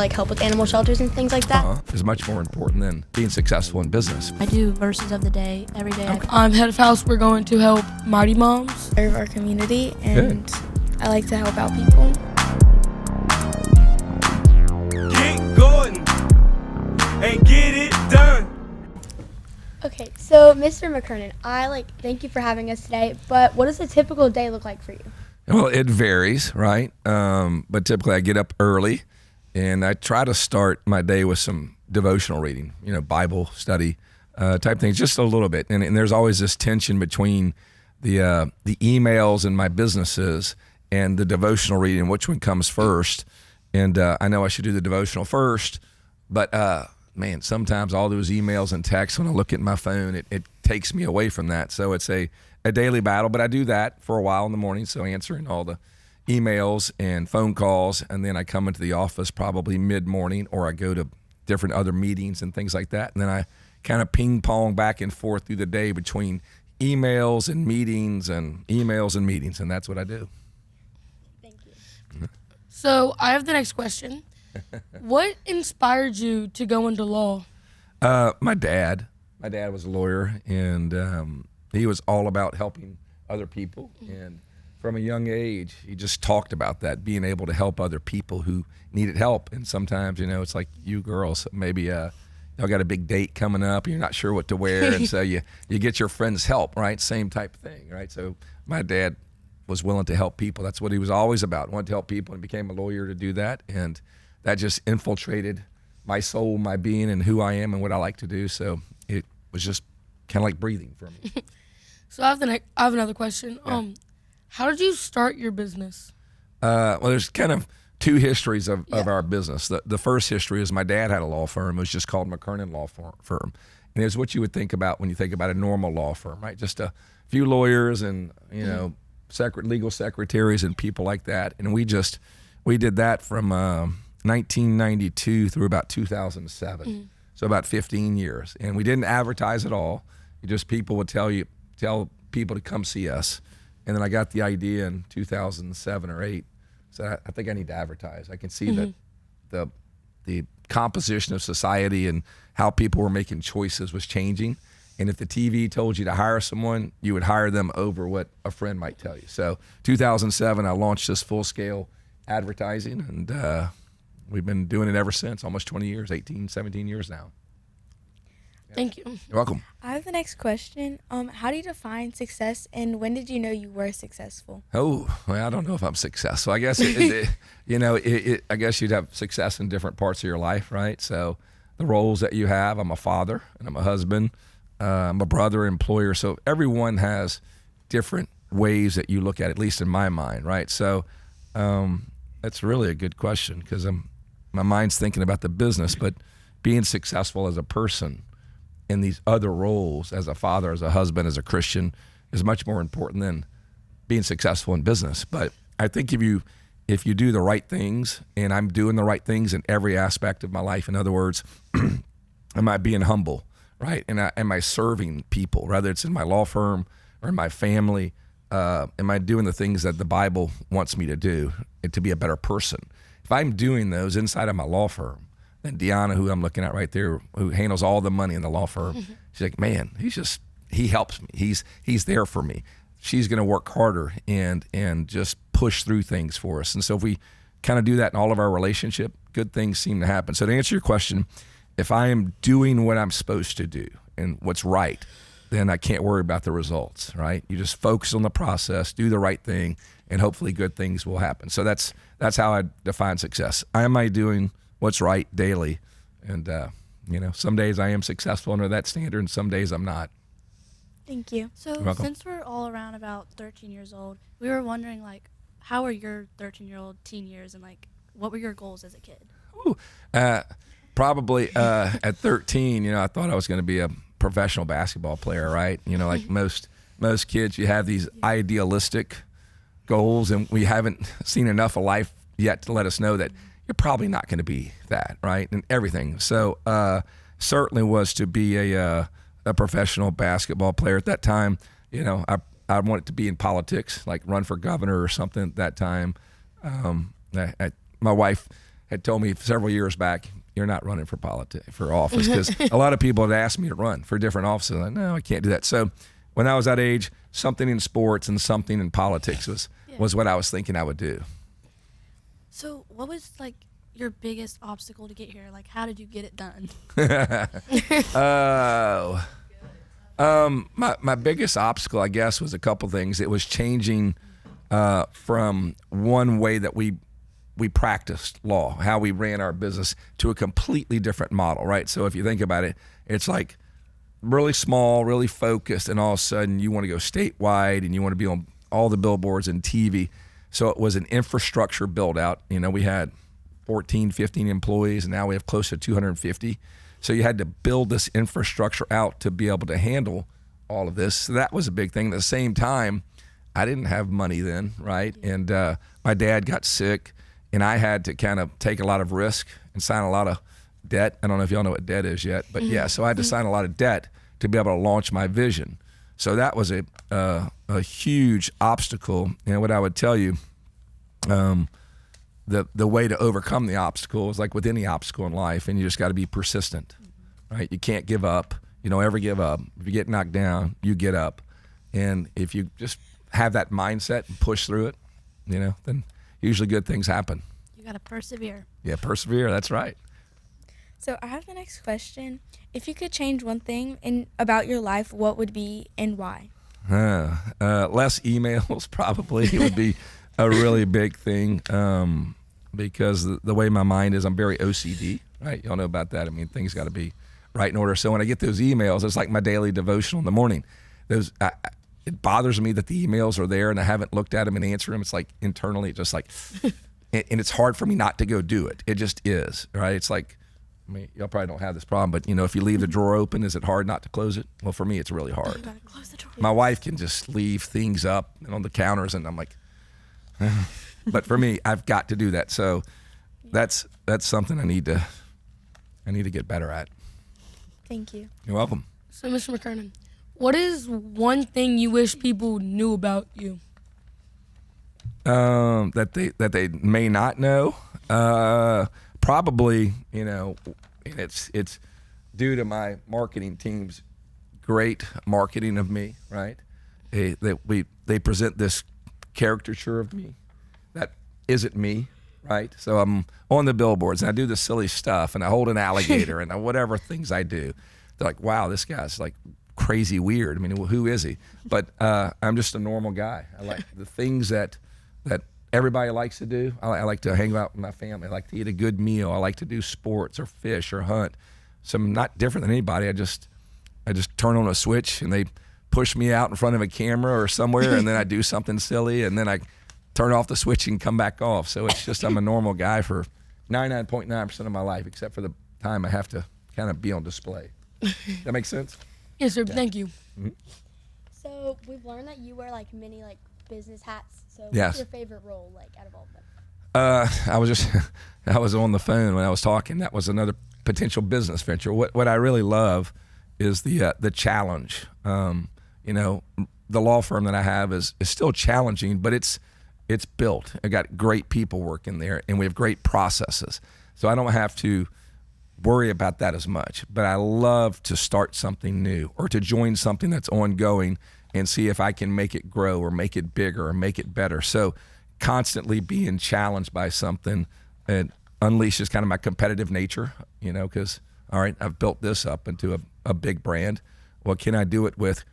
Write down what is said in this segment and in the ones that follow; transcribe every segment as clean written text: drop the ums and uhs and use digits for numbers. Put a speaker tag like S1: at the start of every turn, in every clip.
S1: like help with animal shelters and things like that.
S2: Is much more important than being successful in business.
S3: I do verses of the day every day.
S4: I'm head of house. We're going to help Mighty Moms.
S5: Serve our community, and
S2: Good.
S5: I like to help out people.
S6: Get going and get it done.
S1: Okay, so Mr. McKernan, thank you for having us today, but what does a typical day look like for you?
S2: Well, it varies, right? But typically I get up early and I try to start my day with some devotional reading, Bible study type things, just a little bit. And there's always this tension between the emails and my businesses and the devotional reading, which one comes first. And I know I should do the devotional first, but man, sometimes all those emails and texts, when I look at my phone, it takes me away from that. So it's a daily battle, but I do that for a while in the morning. So answering all the emails and phone calls, and then I come into the office probably mid-morning, or I go to different other meetings and things like that. And then I kind of ping pong back and forth through the day between emails and meetings and emails and meetings. And that's what I do.
S1: Thank you.
S4: So I have the next question. What inspired you to go into law?
S2: My dad was a lawyer, and he was all about helping other people. And from a young age, he just talked about that, being able to help other people who needed help. And sometimes, it's like you girls, maybe y'all got a big date coming up, and you're not sure what to wear, and so you get your friends help, right? Same type of thing, right? So my dad was willing to help people. That's what he was always about, wanted to help people, and became a lawyer to do that. And that just infiltrated my soul, my being, and who I am and what I like to do. So it was just kind of like breathing for me.
S4: So I have another question.
S2: Yeah.
S4: How did you start your business?
S2: Well, there's kind of two histories of our business. The first history is my dad had a law firm. It was just called McKernan Law Firm. And it's what you would think about when you think about a normal law firm, right? Just a few lawyers and, legal secretaries and people like that. And we did that from 1992 through about 2007. So about 15 years. And we didn't advertise at all. People would tell people to come see us. And then I got the idea in 2007 or 8. So I think I need to advertise. I can see that the composition of society and how people were making choices was changing. And if the TV told you to hire someone, you would hire them over what a friend might tell you. So 2007, I launched this full-scale advertising, and we've been doing it ever since, almost 20 years, 18, 17 years now.
S4: Thank you.
S2: You're welcome.
S5: I have the next question. How do you define success, and when did you know you were successful?
S2: Oh, well, I don't know if I'm successful. I guess I guess you'd have success in different parts of your life, right? So the roles that you have, I'm a father and I'm a husband, I'm a brother, employer. So everyone has different ways that you look at it, at least in my mind, right? So that's really a good question, because my mind's thinking about the business, but being successful as a person in these other roles, as a father, as a husband, as a Christian, is much more important than being successful in business. But I think if you do the right things, and I'm doing the right things in every aspect of my life, in other words, am I being humble, right? And am I serving people, whether it's in my law firm or in my family? Am I doing the things that the Bible wants me to do to be a better person? If I'm doing those inside of my law firm, then Deanna, who I'm looking at right there, who handles all the money in the law firm, she's like, man, he helps me. He's there for me. She's going to work harder and just push through things for us. And so if we kind of do that in all of our relationship, good things seem to happen. So to answer your question, if I am doing what I'm supposed to do and what's right, then I can't worry about the results, right? You just focus on the process, do the right thing, and hopefully good things will happen. So that's how I define success. Am I doing what's right daily? And, some days I am successful under that standard, and some days I'm not.
S5: Thank you.
S3: So since we're all around about 13 years old, we were wondering, how were your 13-year-old teen years, and, what were your goals as a kid?
S2: Ooh, probably at 13, I thought I was going to be a professional basketball player, right? Like most kids, you have these idealistic goals, and we haven't seen enough of life yet to let us know that you're probably not going to be that, right? And everything. So certainly was to be a professional basketball player. At that time, I wanted to be in politics, like run for governor or something at that time. My wife had told me several years back, you're not running for office, because a lot of people had asked me to run for different offices. I'm like, no, I can't do that. So when I was that age, something in sports and something in politics was what I was thinking I would do.
S3: So what was like your biggest obstacle to get here? Like, how did you get it done?
S2: My biggest obstacle, I guess, was a couple things. It was changing from one way that we practiced law, how we ran our business, to a completely different model, right? So if you think about it, it's like really small, really focused, and all of a sudden you want to go statewide and you want to be on all the billboards and TV. So it was an infrastructure build out. You know, we had 14, 15 employees, and now we have close to 250. So you had to build this infrastructure out to be able to handle all of this. So that was a big thing. At the same time, I didn't have money then, right? And my dad got sick, and I had to kind of take a lot of risk and sign a lot of debt. I don't know if y'all know what debt is yet, but yeah, so I had to sign a lot of debt to be able to launch my vision. So that was a huge obstacle. And what I would tell you, the way to overcome the obstacle is like with any obstacle in life, and you just got to be persistent, right? You can't give up. You don't ever give up. If you get knocked down, you get up. And if you just have that mindset and push through it, you know, then usually good things happen.
S3: You gotta persevere.
S2: Yeah, persevere. That's right.
S5: So I have the next question. If you could change one thing about your life, what would be and why?
S2: Less emails probably would be a really big thing, because the way my mind is, I'm very OCD, right? Y'all know about that. I mean, things got to be right in order. So when I get those emails, it's like my daily devotional in the morning. It bothers me that the emails are there and I haven't looked at them and answered them. It's like internally, just like, and it's hard for me not to go do it. It just is, right? It's like, I mean, y'all probably don't have this problem, but you know, if you leave the drawer open, is it hard not to close it? Well, for me, it's really hard.
S3: You gotta close the door.
S2: My wife can just leave things up and on the counters, and I'm like, but for me, I've got to do that. So that's something I need to get better at.
S5: Thank you.
S2: You're welcome.
S4: So, Mr. McKernan, what is one thing you wish people knew about you?
S2: That they may not know. Probably, you know, it's due to my marketing team's great marketing of me, right? They present this caricature of me that isn't me, right? So I'm on the billboards and I do this silly stuff and I hold an alligator and whatever things I do. They're like, wow, this guy's like crazy weird. I mean, who is he? But I'm just a normal guy. I like the things that everybody likes to do. I like to hang out with my family. I like to eat a good meal. I like to do sports or fish or hunt. So I'm not different than anybody. I just turn on a switch and they push me out in front of a camera or somewhere, and then I do something silly, and then I turn off the switch and come back off. So it's just, I'm a normal guy for 99.9% of my life, except for the time I have to kind of be on display. That makes sense?
S4: Yes, sir. Thank you.
S2: Mm-hmm.
S1: So we've learned that you wear like many like business hats. So
S2: Yes.
S1: what's your favorite role like out of all of them?
S2: I was on the phone when I was talking. That was another potential business venture. What I really love is the challenge. You know, the law firm that I have is still challenging, but it's built. I got great people working there, and we have great processes. So I don't have to worry about that as much. But I love to start something new or to join something that's ongoing and see if I can make it grow or make it bigger or make it better. So constantly being challenged by something, it unleashes kind of my competitive nature, you know, because, all right, I've built this up into a big brand. Well, can I do it with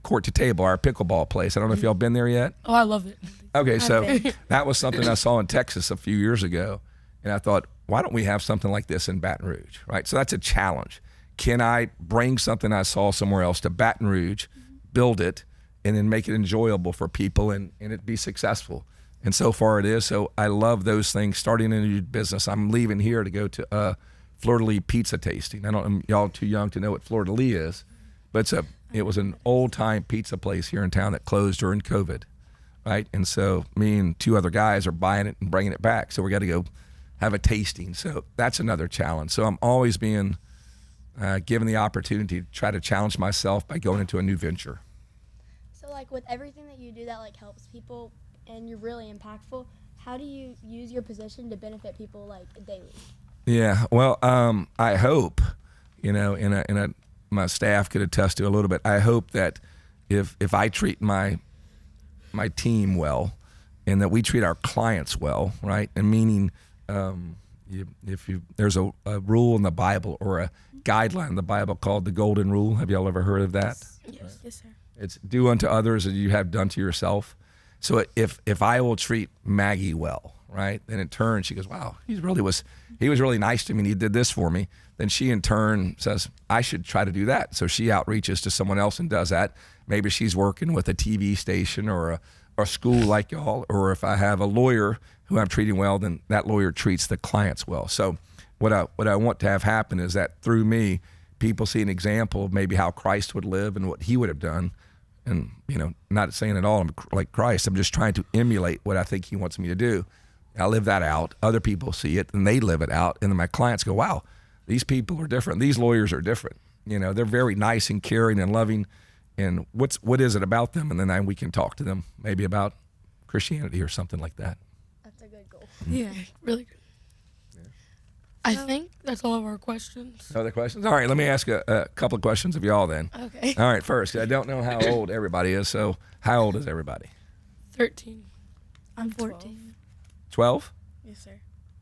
S2: Court to Table, our pickleball place? I don't know if y'all been there yet.
S4: Oh, I love it.
S2: Okay, so that was something I saw in Texas a few years ago, and I thought, why don't we have something like this in Baton Rouge, right? So that's a challenge. Can I bring something I saw somewhere else to Baton Rouge, build it, and then make it enjoyable for people and it be successful? And so far it is. So I love those things. Starting a new business. I'm leaving here to go to Fleur de Lis pizza tasting. Y'all too young to know what Fleur de Lis is, but it was an old time pizza place here in town that closed during COVID, right? And so me and two other guys are buying it and bringing it back. So we got to go have a tasting. So that's another challenge. So I'm always being given the opportunity to try to challenge myself by going into a new venture.
S1: So like with everything that you do that like helps people and you're really impactful, how do you use your position to benefit people like daily?
S2: Yeah. Well, I hope, my staff could attest to a little bit. I hope that if I treat my team well, and that we treat our clients well, right? And meaning, there's a rule in the Bible or a guideline in the Bible called the Golden Rule. Have y'all ever heard of that?
S5: Yes, yes, sir.
S2: It's do unto others as you have done to yourself. So if I will treat Maggie well, right, then in turn she goes, wow, he was really nice to me and he did this for me. Then she in turn says, I should try to do that. So she outreaches to someone else and does that. Maybe she's working with a TV station or a school like y'all, or if I have a lawyer who I'm treating well, then that lawyer treats the clients well. So what I want to have happen is that through me, people see an example of maybe how Christ would live and what he would have done. And, not saying at all I'm like Christ. I'm just trying to emulate what I think he wants me to do. I live that out. Other people see it and they live it out. And then my clients go, wow, these people are different. These lawyers are different. They're very nice and caring and loving. And what is it about them? And then we can talk to them maybe about Christianity or something like that.
S1: That's a good goal.
S4: Yeah, really good. I think that's all of our questions.
S2: Other questions? All right, let me ask a couple of questions of y'all then.
S4: Okay.
S2: All right, first, I don't know how old everybody is, so how old is everybody?
S4: 13.
S3: I'm 14.
S2: 12?
S5: Yes, sir.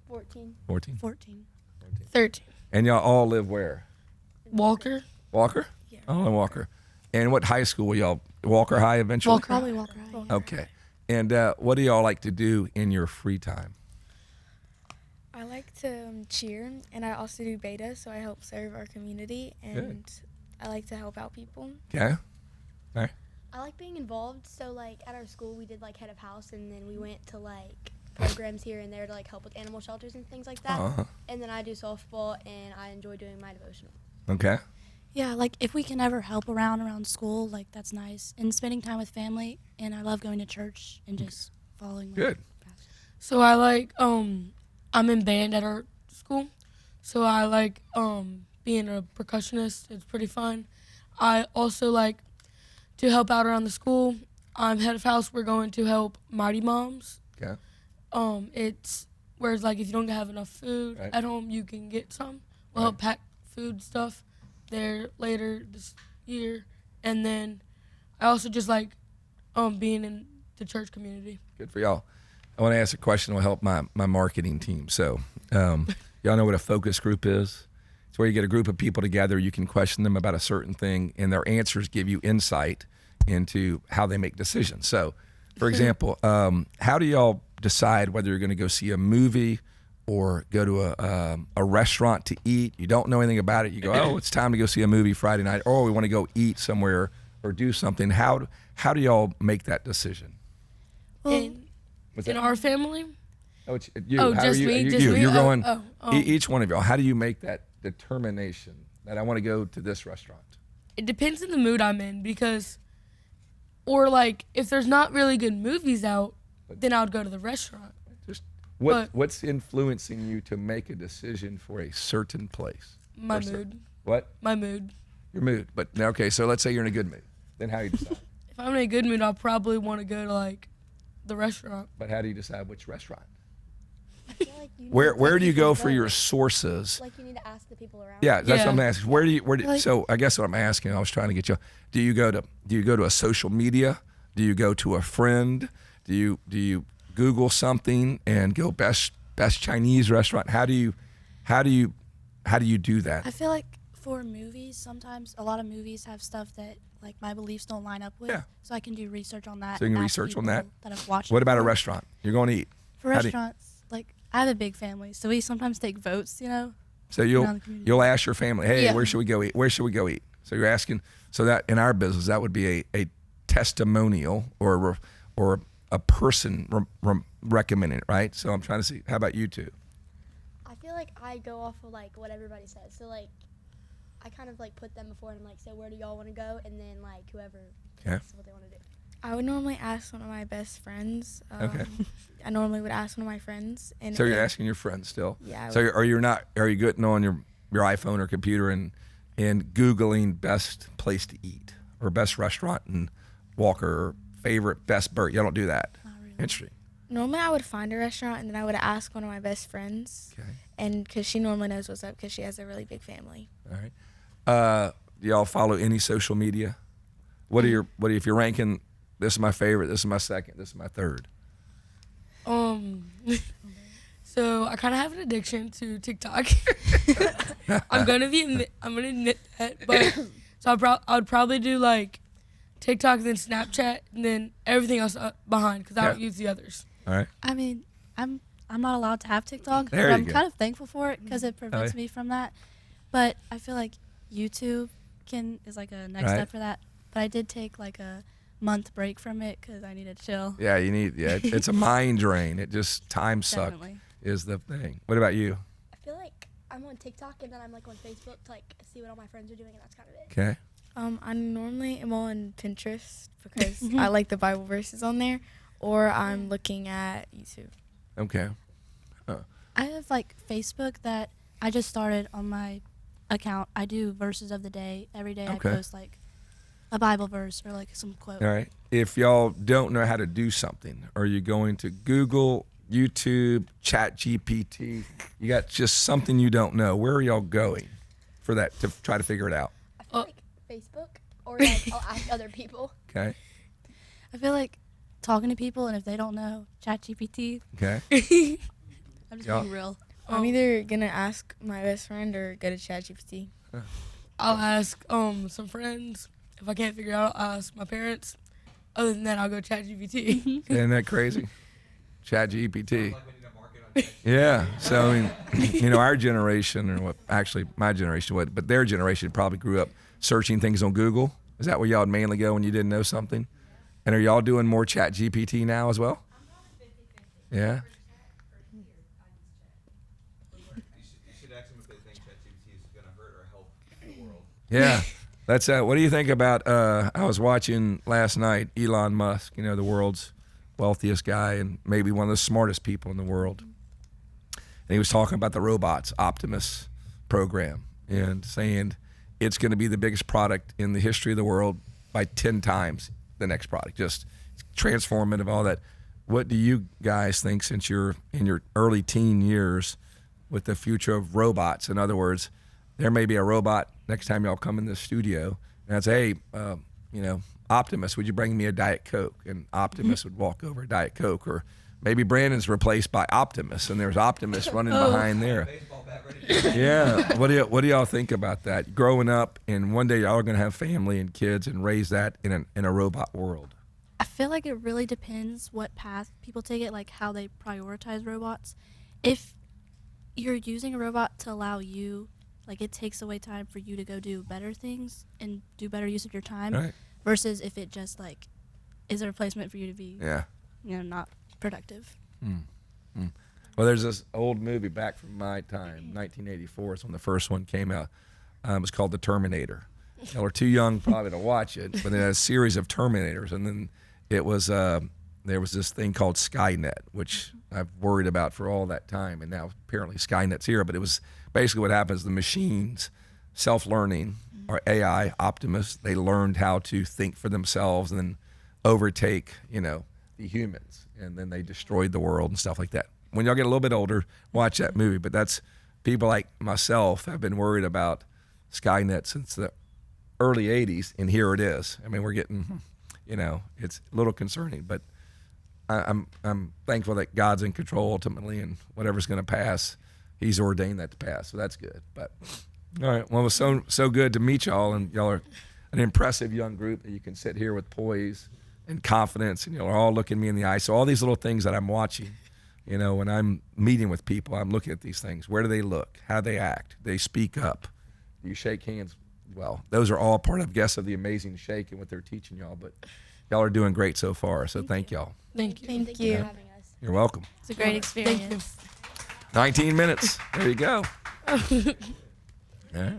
S1: 14.
S2: 14?
S3: 14.
S4: 13.
S2: And y'all all live where?
S4: Walker.
S2: Walker?
S5: Yeah.
S2: Oh, in Walker. And what high school were y'all? Walker High eventually?
S4: Walker.
S3: Probably Walker High. yeah.
S2: Okay. And what do y'all like to do in your free time?
S5: I like to cheer, and I also do beta, so I help serve our community, and I like to help out people.
S2: Okay. All right.
S1: I like being involved. So like at our school, we did like head of house, and then we went to like programs here and there to like help with animal shelters and things like that.
S2: Uh-huh.
S1: And then I do softball, and I enjoy doing my devotional.
S2: Okay.
S3: Yeah, like if we can ever help around school, like that's nice. And spending time with family, and I love going to church and just following. like,
S2: Good.
S3: pastors.
S4: So I like I'm in band at our school. So I like being a percussionist. It's pretty fun. I also like to help out around the school. I'm head of house. We're going to help Mighty Moms.
S2: Okay.
S4: It's whereas like if you don't have enough food
S2: Right.
S4: at home, you can get some. We'll help pack food stuff there later this year. And then I also just like being in the church community.
S2: Good for y'all. I want to ask a question that will help my marketing team. So, y'all know what a focus group is? It's where you get a group of people together. You can question them about a certain thing, and their answers give you insight into how they make decisions. So, for example, how do y'all decide whether you're going to go see a movie or go to a restaurant to eat? You don't know anything about it. You go, oh, it's time to go see a movie Friday night, or we want to go eat somewhere or do something. How do y'all make that decision? What's
S4: In
S2: that?
S4: our family,
S2: Oh, it's you.
S4: Oh,
S2: How
S4: just
S2: are you?
S4: me?
S2: You,
S4: Just
S2: you.
S4: me?
S2: You're
S4: Oh,
S2: going.
S4: oh.
S2: Each one of y'all. How do you make that determination that I want to go to this restaurant?
S4: it depends on the mood I'm in because, or like if there's not really good movies out, then I would go to the restaurant.
S2: Just
S4: But-
S2: what's influencing you to make a decision for a certain place?
S4: My
S2: Or cer-
S4: mood.
S2: What?
S4: My mood.
S2: Your mood. But now, okay, so let's say you're in a good mood. Then how do you decide?
S4: If I'm in a good mood, I'll probably want to go to like the restaurant.
S2: But how do you decide which restaurant?
S1: I feel like you need
S2: Where
S1: to
S2: where
S1: take
S2: do you
S1: people
S2: go
S1: to
S2: for your sources?
S1: Like you need to ask the people around.
S2: Yeah, that's
S4: Yeah.
S2: what I'm asking. Where do
S3: Like-
S2: so I guess what I'm asking, I was trying to get you. Do you go to a social media? Do you go to a friend? Do you Google something and go best Chinese restaurant? How do you do that?
S3: I feel like for movies, sometimes a lot of movies have stuff that like my beliefs don't line up with.
S2: Yeah.
S3: So I can do research on that.
S2: So you can
S3: and ask
S2: research on
S3: people
S2: that?
S3: That I've watched.
S2: What about a
S3: before.
S2: restaurant? You're going to eat.
S3: For
S2: How do you-
S3: restaurants, like I have a big family, so we sometimes take votes.
S2: So
S3: around the community.
S2: you'll ask your family, hey,
S4: Yeah.
S2: where should we go eat? Where should we go eat? So you're asking. So that in our business, that would be a testimonial or a person recommending it, right? So I'm trying to see. How about you two?
S1: I feel like I go off of like what everybody says. So like I kind of like put them before and I'm like, so where do y'all want to go? And then like whoever
S2: Yeah.
S1: picks what they want to do.
S5: I would normally ask one of my best friends.
S2: Okay.
S5: I normally would ask one of my friends. And
S2: So you're
S5: if-
S2: asking your friends still.
S5: Yeah, I
S2: So
S5: would.
S2: are you getting on your iPhone or computer and Googling best place to eat or best restaurant in Walker or favorite best burger? You don't do that.
S3: Not really.
S2: Interesting.
S5: Normally I would find a restaurant and then I would ask one of my best friends,
S2: Okay.
S5: and because she normally knows what's up because she has a really big family.
S2: All right. Do y'all follow any social media? What are if you're ranking? This is my favorite. This is my second. This is my third.
S4: So I kind of have an addiction to TikTok. I'm gonna admit that, but so I would probably do like TikTok, then Snapchat, and then everything else behind because I don't use the others.
S2: All right.
S3: I mean, I'm not allowed to have TikTok,
S2: There
S3: but
S2: you
S3: I'm
S2: go.
S3: kind of thankful for it because it prevents
S2: yeah.
S3: me from that. But I feel like YouTube is like a next
S2: Right.
S3: step for that. But I did take like a month break from it because I needed to chill.
S2: Yeah, you need. Yeah, it's a mind drain. It just time suck
S3: Definitely.
S2: is the thing. What about you?
S1: I feel like I'm on TikTok and then I'm like on Facebook to like see what all my friends are doing, and that's kind of it.
S2: Okay.
S5: I normally am on Pinterest because I like the Bible verses on there, or I'm looking at YouTube.
S2: Okay.
S3: I have like Facebook that I just started on my account. I do verses of the day. Every day
S2: Okay.
S3: I post like a Bible verse or like some quote.
S2: All right. If y'all don't know how to do something, are you going to Google, YouTube, Chat GPT? You got just something you don't know. Where are y'all going for that to try to figure it out?
S1: I feel like Facebook, or like I'll ask other people.
S2: Okay.
S3: I feel like talking to people, and if they don't know ChatGPT,
S2: Okay.
S3: I'm just
S2: Yeah.
S3: being real.
S5: I'm either gonna ask my best friend or go to ChatGPT.
S4: I'll ask some friends. If I can't figure it out, I'll ask my parents. Other than that, I'll go ChatGPT.
S2: Isn't that crazy? Chat GPT. Yeah. So, I mean, our generation, or what, actually my generation, but their generation probably grew up searching things on Google. Is that where y'all would mainly go when you didn't know something? And are y'all doing more Chat GPT now as well? Yeah.
S7: You should ask them if they think ChatGPT is going to hurt or help the world.
S2: Yeah. That's what do you think about I was watching last night Elon Musk, the world's wealthiest guy and maybe one of the smartest people in the world. And he was talking about the robots Optimus program and saying it's going to be the biggest product in the history of the world by 10 times the next product. Just transformative, all that. What do you guys think, since you're in your early teen years, with the future of robots? In other words, there may be a robot next time y'all come in the studio, and I'd say, hey, Optimus, would you bring me a Diet Coke? And Optimus would walk over a Diet Coke. Or maybe Brandon's replaced by Optimus, and there's Optimus running behind there. Yeah. What do y'all think about that? Growing up, and one day y'all are going to have family and kids and raise that in a robot world.
S3: I feel like it really depends what path people take it, like how they prioritize robots. If you're using a robot to allow you, like it takes away time for you to go do better things and do better use of your time,
S2: Right.
S3: versus if it just like is a replacement for you to be,
S2: Yeah.
S3: not productive.
S2: Well, there's this old movie back from my time, 1984 is when the first one came out. It was called The Terminator. Y'all are too young probably to watch it, but they had a series of Terminators, and then it was there was this thing called Skynet, which I've worried about for all that time, and now apparently Skynet's here. But it was basically what happens: the machines, self-learning, or AI, Optimus, they learned how to think for themselves and then overtake, the humans, and then they destroyed the world and stuff like that. When y'all get a little bit older, watch that movie. But that's people like myself have been worried about Skynet since the early 80s, and here it is. I mean, we're getting, it's a little concerning, but I'm thankful that God's in control ultimately, and whatever's going to pass, He's ordained that to pass. So that's good. But all right, well, it was so good to meet y'all, and y'all are an impressive young group that you can sit here with poise and confidence, and y'all are all looking me in the eye. So all these little things that I'm watching, when I'm meeting with people, I'm looking at these things. Where do they look? How do they act? Do they speak up? Do you shake hands? Well, those are all part of Guests of the Amazing Shake and what they're teaching y'all. But y'all are doing great so far, so thank y'all.
S4: Thank you.
S5: Thank
S1: Thank
S5: you.
S1: you for having us.
S2: You're welcome.
S3: It's a great experience.
S2: 19 minutes. There you go. All right.